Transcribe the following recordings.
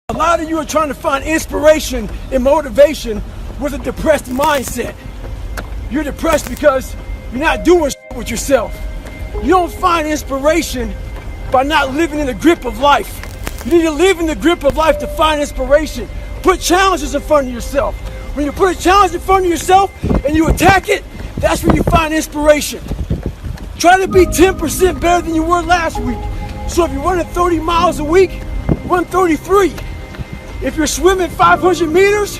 A lot of you are trying to find inspiration and motivation with a depressed mindset. You're depressed because you're not doing shit with yourself. You don't find inspiration by not living in the grip of life. You need to live in the grip of life to find inspiration. Put challenges in front of yourself. When you put a challenge in front of yourself and you attack it, that's when you find inspiration. Try to be 10% better than you were last week. So if you're running 30 miles a week, run 33. If you're swimming 500 meters,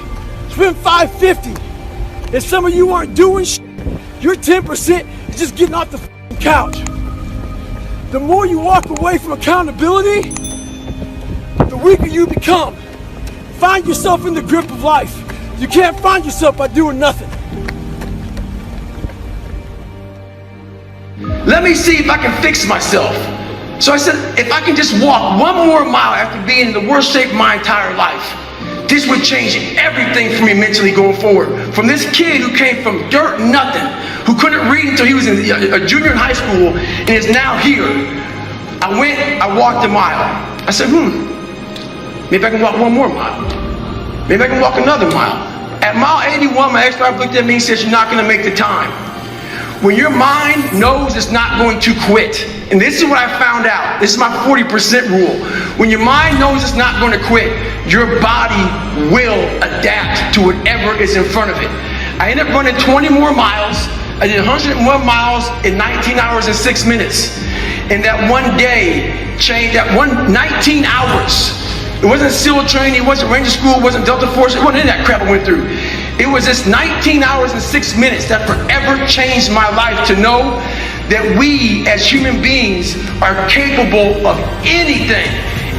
swim 550. If some of you aren't doing shit, your 10% is just getting off the couch. The more you walk away from accountability, the weaker you become. Find yourself in the grip of life. You can't find yourself by doing nothing. Let me see if I can fix myself. So I said, if I can just walk one more mile after being in the worst shape of my entire life, this would change everything for me mentally going forward. From this kid who came from dirt, nothing, who couldn't read until he was a junior in high school and is now here. I walked a mile. I said, maybe I can walk one more mile. Maybe I can walk another mile. At mile 81, my ex-wife looked at me and said, you're not gonna make the time. When your mind knows it's not going to quit, and this is what I found out, this is my 40% rule. When your mind knows it's not going to quit, your body will adapt to whatever is in front of it. I ended up running 20 more miles. I did 101 miles in 19 hours and 6 minutes. And that one day changed, that 19 hours. It wasn't SEAL training, it wasn't Ranger School, it wasn't Delta Force, it wasn't any of that crap I went through. It was this 19 hours and 6 minutes that forever changed my life to know that we as human beings are capable of anything.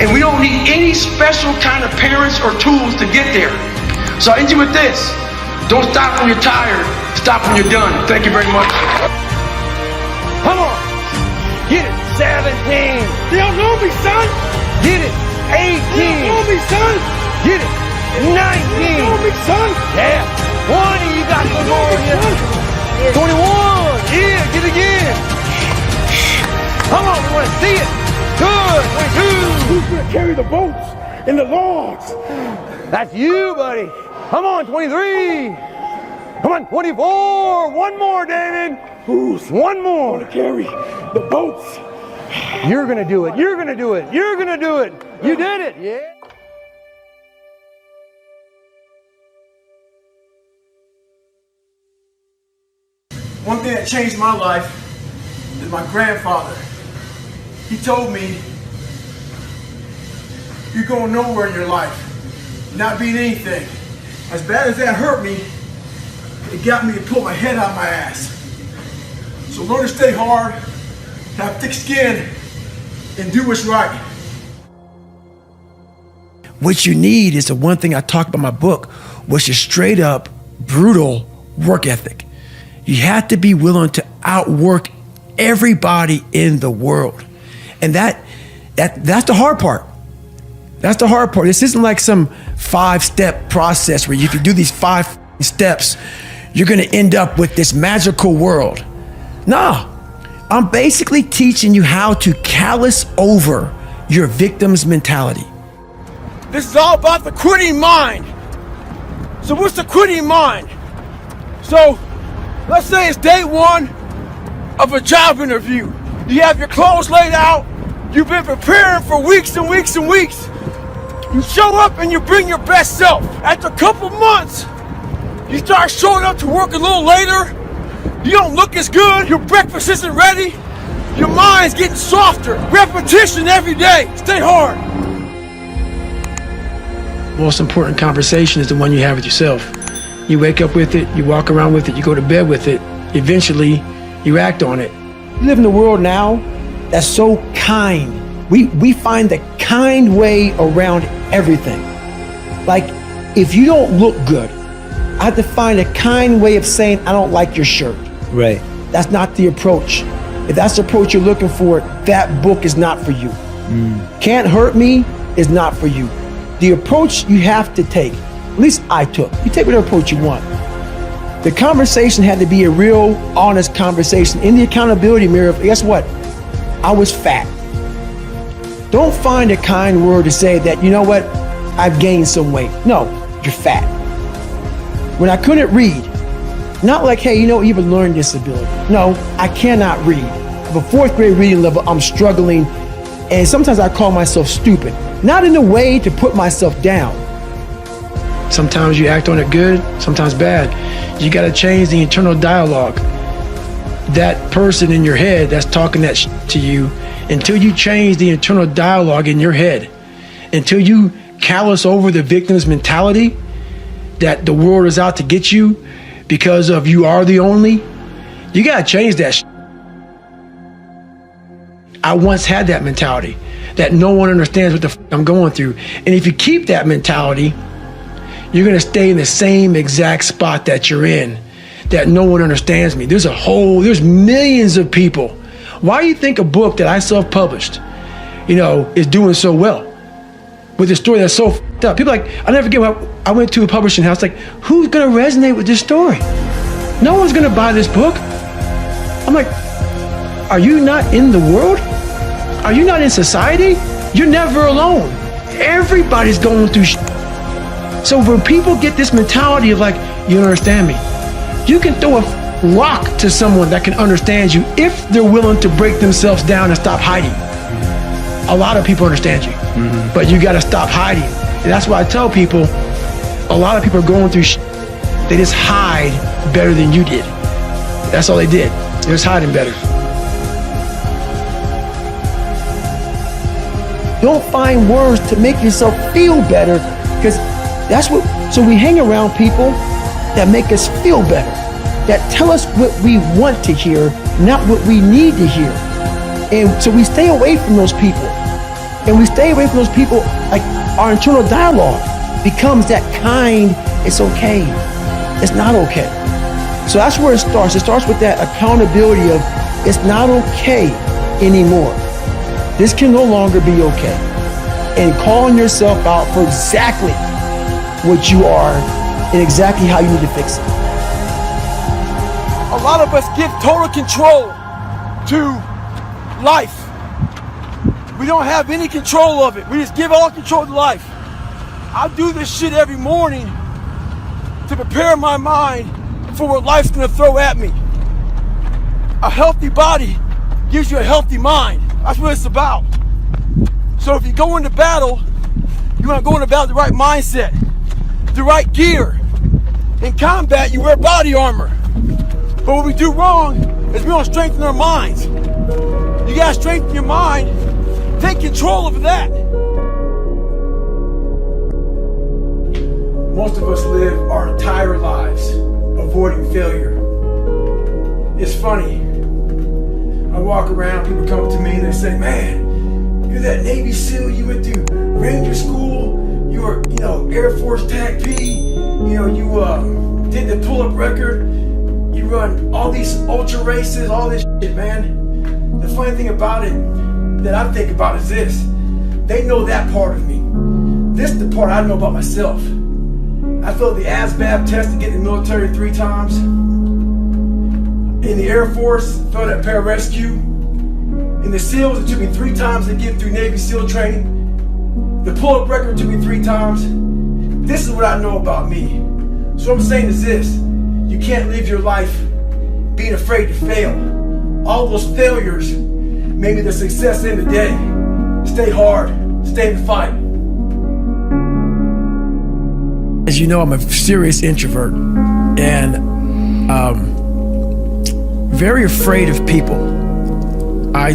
And we don't need any special kind of parents or tools to get there. So I end you with this. Don't stop when you're tired, stop when you're done. Thank you very much. Come on. Get it. 17. You don't know me, son. Get it. 18. You don't know me, son. Get it. 19. You don't know me, son. Yeah. 20. You got some more in you. 21. Yeah. Get it again. Come on. We want to see it. Good. 22. Who's going to carry the boats and the logs? That's you, buddy. Come on. 23. Come on. 24. One more, David. Who's one more to carry the boats? You're going to do it. You're going to do it. You're going to do it. You did it. Yeah. One thing that changed my life is my grandfather. He told me, you're going nowhere in your life, not being anything. As bad as that hurt me, it got me to pull my head out my ass. So learn to stay hard, have thick skin, and do what's right. What you need is the one thing I talk about in my book, which is straight up brutal work ethic. You have to be willing to outwork everybody in the world. And that's the hard part. That's the hard part. This isn't like some 5-step process where if you do these 5 steps, you're gonna end up with this magical world. No, I'm basically teaching you how to callous over your victim's mentality. This is all about the quitting mind. So what's the quitting mind? So let's say it's day 1 of a job interview. You have your clothes laid out. You've been preparing for weeks and weeks and weeks. You show up and you bring your best self. After a couple months, you start showing up to work a little later. You don't look as good. Your breakfast isn't ready. Your mind's getting softer. Repetition every day. Stay hard. Most important conversation is the one you have with yourself. You wake up with it, you walk around with it, you go to bed with it. Eventually, you act on it. We live in a world now that's so kind. We find the kind way around everything. Like, if you don't look good, I have to find a kind way of saying, I don't like your shirt. Right. That's not the approach. If that's the approach you're looking for, that book is not for you. Can't Hurt Me is not for you. The approach you have to take, at least I took, you take whatever approach you want. The conversation had to be a real, honest conversation. In the accountability mirror, guess what? I was fat. Don't find a kind word to say that, you know what? I've gained some weight. No, you're fat. When I couldn't read, not like, hey, you have a learning disability. No, I cannot read. I have a 4th grade reading level, I'm struggling, and sometimes I call myself stupid. Not in a way to put myself down. Sometimes you act on it good, sometimes bad. You gotta change the internal dialogue. That person in your head that's talking that to you, until you change the internal dialogue in your head, until you callous over the victim's mentality that the world is out to get you because of you are the only, you gotta change that. I once had that mentality that no one understands what the I'm going through. And if you keep that mentality, you're gonna stay in the same exact spot that you're in, that no one understands me. There's millions of people. Why do you think a book that I self-published, is doing so well? With a story that's so f***ed up. People I'll never forget when I went to a publishing house, who's gonna resonate with this story? No one's gonna buy this book. I'm like, are you not in the world? Are you not in society? You're never alone. Everybody's going through So when people get this mentality of you don't understand me, you can throw a rock to someone that can understand you if they're willing to break themselves down and stop hiding. A lot of people understand you, but you gotta stop hiding. And that's why I tell people, a lot of people are going through they just hide better than you did. That's all they did. They're just hiding better. Don't find words to make yourself feel better, because so we hang around people that make us feel better, that tell us what we want to hear, not what we need to hear. And so we stay away from those people. And we stay away from those people, our internal dialogue becomes that kind, it's okay, it's not okay. So that's where it starts. It starts with that accountability of, it's not okay anymore. This can no longer be okay. And calling yourself out for exactly what you are and exactly how you need to fix it. A lot of us give total control to life. We don't have any control of it. We just give all control to life. I do this shit every morning to prepare my mind for what life's gonna throw at me. A healthy body gives you a healthy mind. That's what it's about. So if you go into battle, you wanna go into battle with the right mindset, the right gear. In combat, you wear body armor. But what we do wrong is we don't strengthen our minds. You gotta strengthen your mind. Take control of that. Most of us live our entire lives avoiding failure. It's funny. I walk around, people come up to me and they say, man, you're that Navy SEAL, you went through Ranger School, you were, Air Force TAC P, you did the pull-up record, you run all these ultra races, all this shit, man. The funny thing about it that I think about is this. They know that part of me. This is the part I know about myself. I failed the ASVAB test to get in the military 3 times. In the Air Force, failed at pararescue. In the SEALs, it took me 3 times to get through Navy SEAL training. The pull-up record took me 3 times. This is what I know about me. So what I'm saying is this. You can't live your life being afraid to fail. All those failures made me the success in the day. Stay hard, stay in the fight. As you know, I'm a serious introvert and very afraid of people. I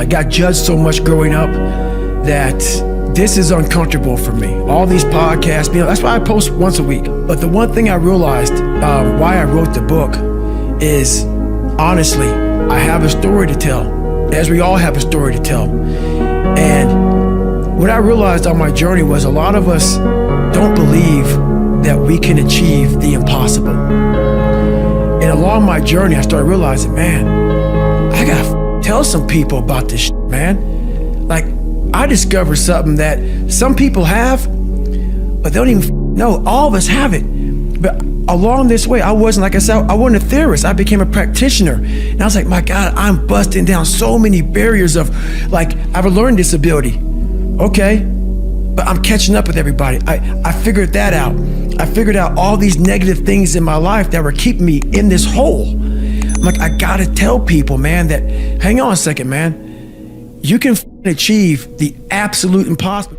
got judged so much growing up that this is uncomfortable for me. All these podcasts, that's why I post once a week. But the one thing I realized why I wrote the book is, honestly, I have a story to tell, as we all have a story to tell. And what I realized on my journey was a lot of us don't believe that we can achieve the impossible. And along my journey, I started realizing, man, I gotta tell some people about this shit, man. I discovered something that some people have, but they don't even know. All of us have it. But along this way, I wasn't, like I said, I wasn't a theorist. I became a practitioner. And I was like, my God, I'm busting down so many barriers of, I have a learning disability. Okay, but I'm catching up with everybody. I figured that out. I figured out all these negative things in my life that were keeping me in this hole. I'm like, I gotta tell people, man, that hang on a second, man. You can achieve the absolute impossible.